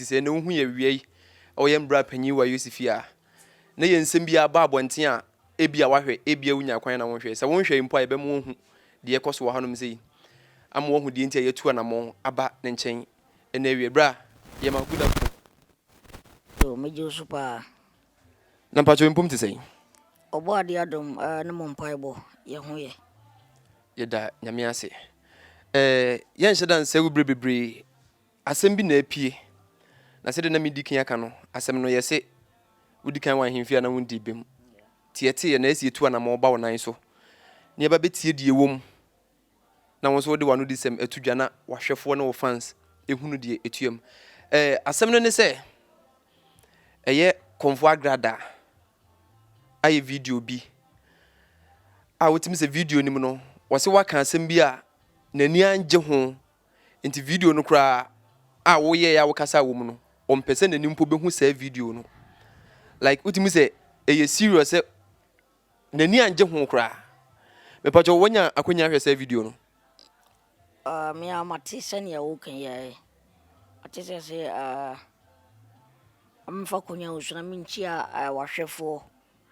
say no hu ye wie o ye mbra panyi Wayoosi fia na ye nsem bia ba abonten a ebia wahwe ebia unya kwan na wonhwe se wonhwe mpo a be mo hu de ekoso hanom sei am wo hu de ntia yetu anamo aba ne nchen na wie bra ye ma good afternoon to mejo super na pacho impom te sei obo ade adom na mo mpaibo ye ho ye da nyame ase ye nheda nse wo brebebre asem bi na apie na se de na medikin aka no asem no ye se udikan wan hemfia na wundi bem tiete ye na esi etu anamo oba wonan so ne ba betie die wom na won so wo de wano di sem etudwa na wahwefo na wo fans ehunu die etuam asem no ne se eye Nana Agradaa I video bi a wotimi se video nim no wose waka asem bi a nani anje ho enti video no kra a wo ye ya wo kasa wo mu no ompese nani mpo behu sa video no like wotimi se eye serious nani anje ho kra me pacho wonya akonya hwe sa video no me amati sen ya wo kan ye atese se amfa konya usuna minchia wahwefo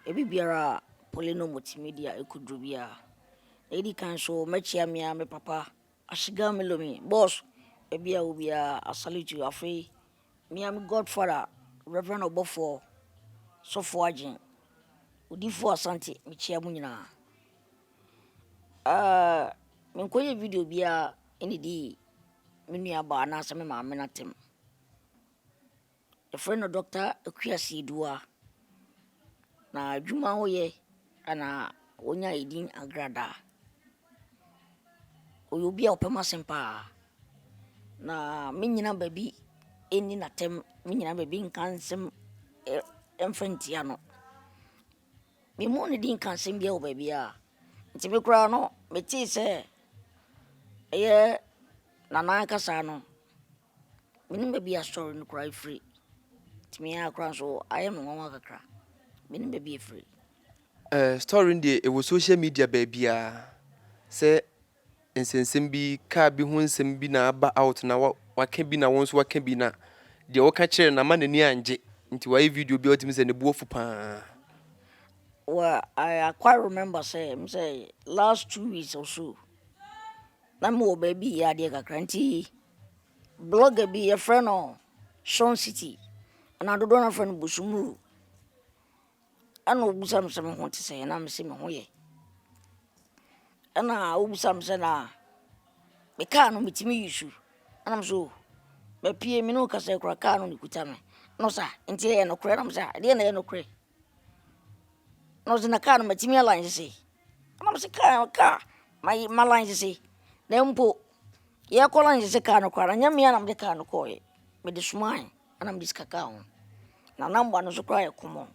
ebibiara Poleeno Multimedia ekudru bia edi kan so mechia me papa ashiga melomi boss ebia obia asalute you afei me am godfather Reverend Obofo sofo agin odifo asante mechia mu nyina men koye video bia eni di menu aba na se me ma me natem a friend of Doctor Akuasi Dua na juma hoye ana onya edin Agradaa oyobi a opema sempa na menyina baby eni natem menyina baby nkansem emfentia no me mo ne din kansem bia o baby a nti me kura no meti se eye Nana Agradaa no menim baby a story no kura free me akra so I am nwa kakra menim baby free story ndi e wo social media baby a se nsensem bi ka bi hu nsem bi na aba out na waka bi na wonso waka bi na de wo ka kire na ma nani anje nti wa video bi otimi se ne buofu pa well I quite remember say last 2 weeks or so na mo baby ya de kakra nti blogger bi a friend of Sean City na do na friend busumuru ana obusam se me ho te se na me se me ho ye ana obusam se na me ka no metimi yisu ana mso me pie me no ka se kra ka no nikuta me no sa nti ye no kra na msa de na ye no kra no se na ka no metimi align se ana mse ka my line se na mpo ye ko line se ka no kra nya me na me ka no ko ye me de suman ana me diskaka ho na number no so kra ye komo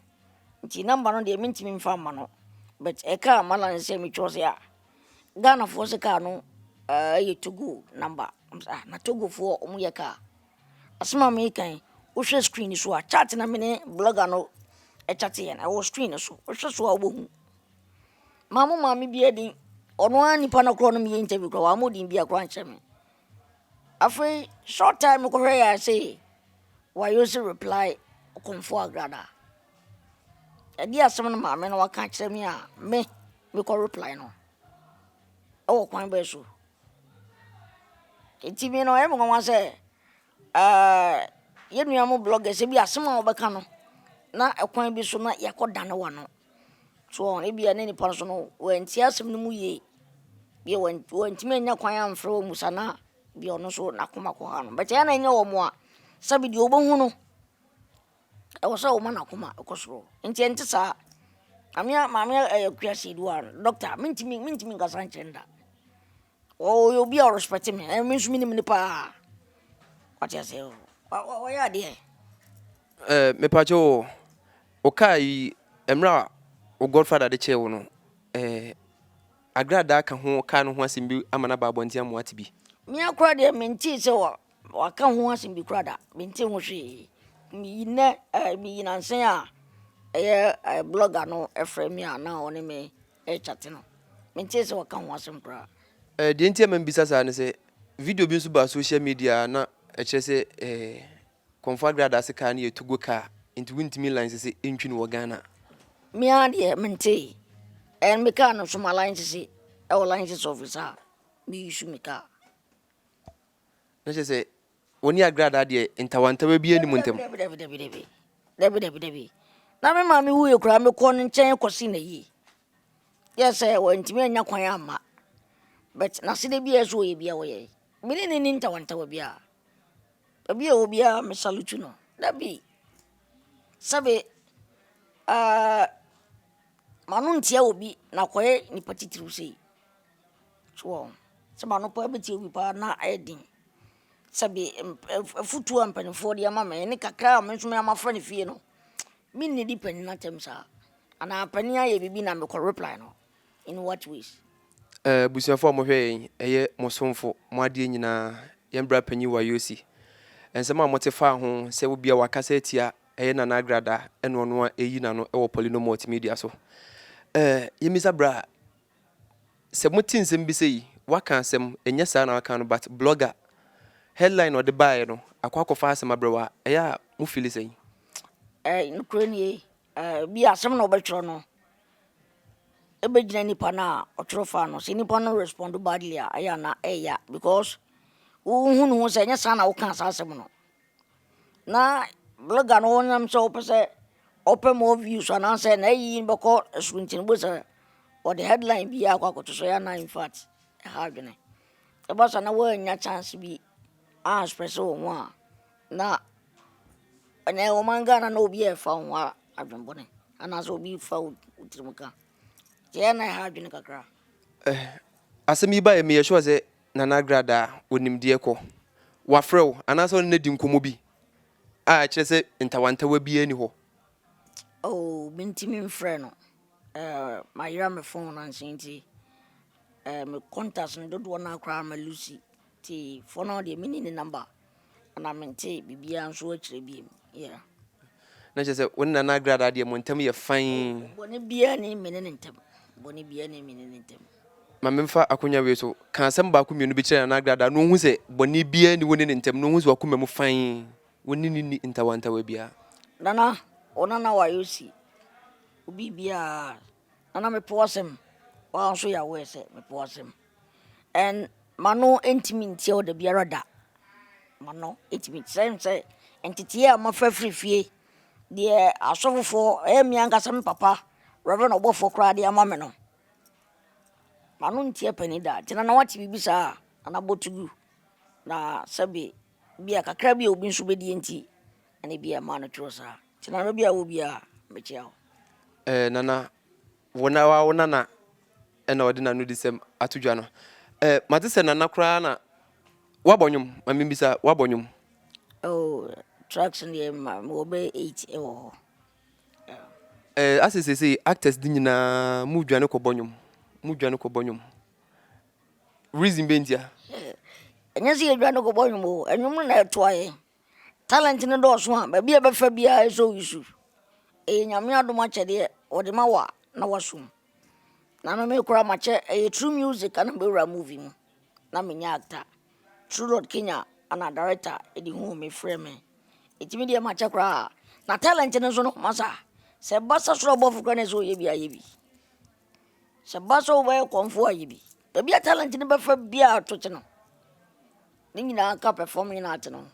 nti number no de mentimi mfa ma no but e ka mala se me chose ya Ghana for se ka no ye Togo number na Togo for omu ye ka asma me kan wo hwe screen so a chat na me ne blogger no e chat ye na wo screen so wo hwe so a wo hu mama me bi edin ono ani pa na kro no me interview kro wa modin bi akro anche me afei short time ko hwe ya say Wayoosi reply Nana Agradaa edi asem no ma me no waka kire me a me ko reply no e wo kwan ba so enti me no e mo nwa se ye nua mo blogger se bi asem a obeka no na e kwan bi so na yakoda ne wa no so e bia ne ni pa so no wanti asem no mu ye bi wanti me nya kwan amfra wo musa na bi ono so na koma ko ha no but ya na nya wo mo a sabi di obohu no e wo so wo na koma e kosoro enti sa amia Akuasi Dua doctor mintimi ngasa nchenda o yo bi respect me e me sumi ni pa what you say o ya de me pacho o kai emra o godfather de che wo no Agradaa ka ho ka no ho asimbi amana babontia mo atibi me akra de menti se wa ka ho asimbi krada menti ho hwe mi yina nsen a blogger no efrem me na one me chat no menti se wa ka ho asim kra de ntia man bisa sa ne se video bi nso ba social media na e kire se Comfort Agradaa se car near to go car into Wintimi lines is in Ghana. Me idea mente and me car no from alliances our alliances officer me issue me car. Let's just say when you Agradaa dear in Tawanta will be any montem. Debbie. Now me mammy will cry me corn and chain cosina ye. Yes, I went to me and Yakwayama. But Nasida be as we be away. Meaning in Tawanta will be a beer will be a Miss Salutuno. That be Sabe Manuntia will be na quay ni patitru say. So, some no probability will be na adding. Sabi futu ampani for the mama any kakra mention my friend if you know. Mean depend na tem sa. Ana apania ye bibi na me ko reply no. In what ways? Busiafo mo hwe eye mosomfo mo ade nyina yembra panyi Wayoosi. Ensema motefa ho se wo bia wakasa atia eye Nana Agradaa eno no a eyi na no e wo Poleeno Multimedia so. Yemisa bra se motin sem bi sei waka asem enya sa na waka no but blogger headline or the buy no akwakofa asem abrewa eya mu feel sei No krenie bi asem no betro no ebe gina nipa na otro fa no se nipa no respond badly aya na eya because hunu se enya sa na wo kan asem no na blogger no wonyam so pese open more views and answer na yi beko swintin bo se or the headline bi akwakoto so ya na in fact have ne e ba sa na wo nya chance bi expresso one na ene o manga na obi e fa nwa adwembone ana so obi fa utirimuka je na ha adwene kakra asemi ba e me sure say Nana Agradaa onimde ko wafrew ana so na di nkomo bi a kire say ntawanta wa bi ani ho oh bintimi mfre no my ira me phone na nsinti me contact no do na akra ma Lucy ti for now the meaning number and I mente bibia nso akire bi yeah na je say when Nana Agradaa de montam ye fine boni bia ni menene ntem boni bia ni menene ntem ma memfa akonya we so kan asem ba ko mienu bi kire Nana Agradaa no hu se boni bia ni woni ntem no hu se wakoma mu fine woni ni ntawanta wa bia Nana onana Wayoosi obi bia Nana me posem wa nso ya we se me posem and mano intimate o de biara da mano intimate say entity a ma fa frifie de asofofo mi ankasa papa reverend obofo kra de ama me no mano ntie pani da tina na wati bibisa ana botugu na sabe bia kakra bia obi nso bedi enti ane bia ma no trosa tina no bia wo bia me chiao Nana wona na ena odi na no disem atudwa no mate se Nana kra na wabonyum mamibisa wabonyum oh tracks in the mo be 8 ewo asese actors di nyina mudwane ko bonyum reason bentia enya si edwane ko bonyum o enyum na etoaye talent ne do so a ba bia be fa bia so isu nyame adom achede ode ma wa na wasum na no me kura mache true music and be ra movie mu na me nya actor True Lord Kenya ana director edi hu me frame me etimi dia mache kura na talent ne so no masa se basa so bofu kra ne so ye bia ye bi se basa o we konfo aye bi ba bia talent ne ba fa bia to che no ni nyina ka performing na ate no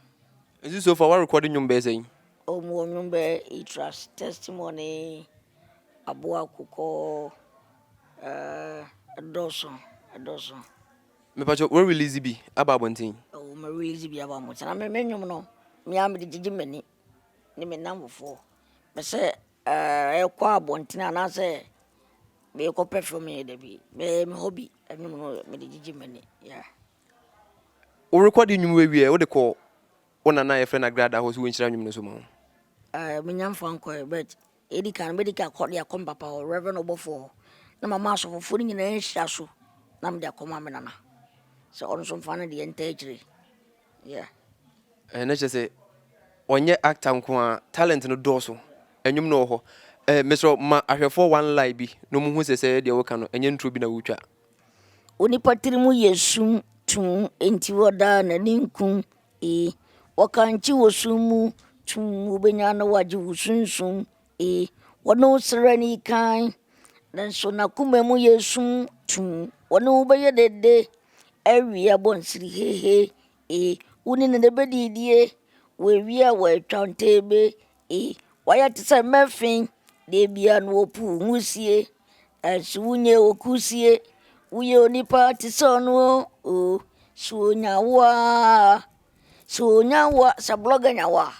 is this so far what recording nyum be saying o mo nyumbe trust testimony abua kuko doso me pacho we release bi ababontin o me release bi aba mo na me nyum no me am de gigi mani ni me namfo me se e kwa abontin ana se me ko perform e de bi me hobby nyum no me de gigi mani yeah o recording nyum we we de ko ona na ye friend Agradaa ho so wonchira nyum no so mo me nyamfo anko but medical call ya kom papa o reverend obofo na mama so fofo ni nyina hia so na me de akoma me nana so on so mfa na de entagre yeah na che say onye actor nko a talent no do so enyum no ho mesro ma ahwefo one lie bi no mu hu se de wo ka no enye ntro bi na wutwa oni patiri mu yesum tun enti woda na ninkun wakanchi wosumu tum ubenyana waji wusunsum wano serani kan nanso na kumemu yesum tum wano ubeye dede ewia bonsiri hehe uni ne bedidie we wia we twantebe waya tisa mefin de bia no opu ngusie suunye okusie uye onipa tisonu sunyawa sa blogger nyawa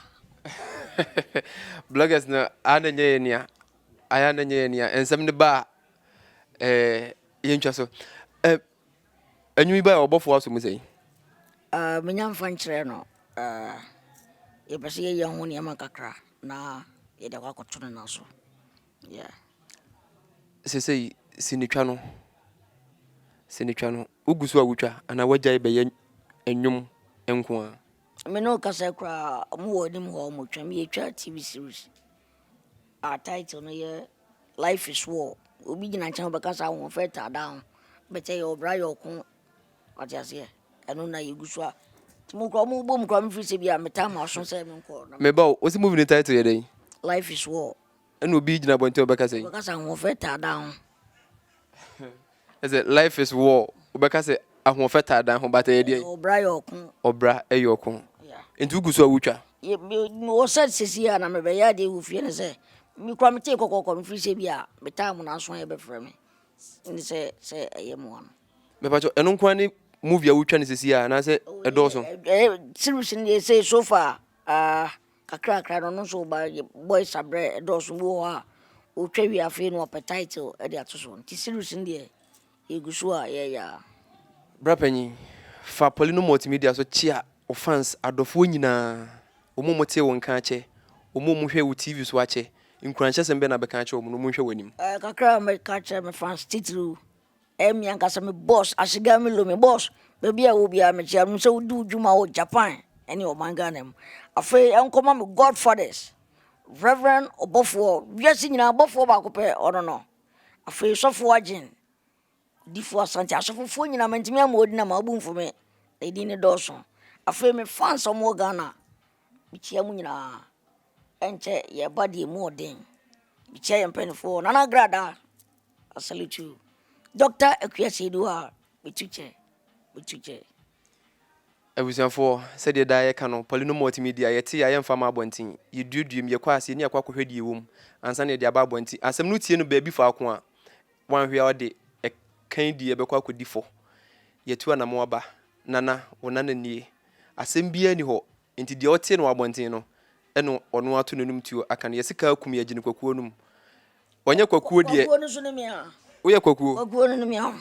bloggers na ananye nia ayananye nia ensem ne ba yentwa so anwumi ba obofo aso mu sei menya mfa nkyerɛ no yɛpɛsɛ yɛyɛ ho nneɛma kakra na yɛde akɔto no na so sesei sinitwa no ugusu awutwa ana wagya bɛyɛ enwum enko a me no kasa kra mo wɔ nim hɔ mo twa me yɛtwa TV series our title no yɛ life is war obi gina nkyɛn bɛkasa ho fɛ ta down bɛtɛ yɛ obra yɛ ɔko ɔtiaseɛ ɛno na yɛgusu a mo kra mo bom kra me fi se bia metam aso sɛ me nkɔ me ba o si movie title yɛ dɛn life is war ɛna obi gina bɔnten bɛkasa yi bɛkasa ho fɛ ta down is it life is war bɛkasa ahoɔfɛ ta dan ho bata yɛ deɛ obra yɛ ɔko obra ɛyɛ ɔko nti ugusu awutwa wo sɛ sisi a na me bɛyɛ de wo fie ne sɛ me kra me te kokoko me fi se bia metam na so yɛ bɛfrɛ me ni sɛ ɛyɛ mo ano me pa cho ɛno nko ani movie awutwa ne sisi a na sɛ ɛdɔso series ni say so far kakra no so ba boys abre ɛdɔso wo ha o twa wi afi no op title e de atoso nti series ni egusu a ya brapanyi fa Poleeno Multimedia so chia o fans adofo nyina omo mote won ka ache omo hwe wo TV so ache nkranche sembe na beka ache omo no mo hwe wanim kakra me ka ache me fans titru emi ankasa me boss ashiga me lo me boss baby a wo bia me chia me so du djuma o Japan eni o manga nem afa enkoma me godfathers reverend obofo wiase nyina obofo ba ko pe ono no afa sofo agin difo asante asofo nyina mantimi amodi na ma bu mfome edi ne doso afa me fans omo Ghana bichia mu nyina enche ye body mu odin bichia ye mpenfo Nana Agradaa I salute you Dr. Akuase Edua betuche abusianfo sɛ de da yɛ ka no Poleeno Multimedia yɛte yɛ mfa ma abɔnten yɛduduum yɛ kɔ ase ne yakɔ akɔhwɛ die wom ansa ne de aba abɔnten asɛm no tie no baabi fa ako a wanhwe a ɔde kan die bɛkɔ akɔdi fo yɛtu anamo aba nana wonana nie asɛm bia ni hɔ nti de ɔte no abɔnten no ɛno ɔno ato nanum tuo aka no yɛsika akum yɛ gine kwakuo num ɔnyɛ kwakuo de kwakuo no so ne mia woyɛ kwakuo kwakuo no mia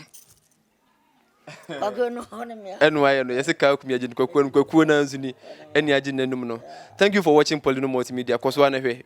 kwakuo no ne mia ɛno ayɛ no yɛsika akum yɛ gine kwakuo num kwakuo na nso ni ɛni agye nanum no. Thank you for watching Poleeno Multimedia. Kɔso ana hwɛ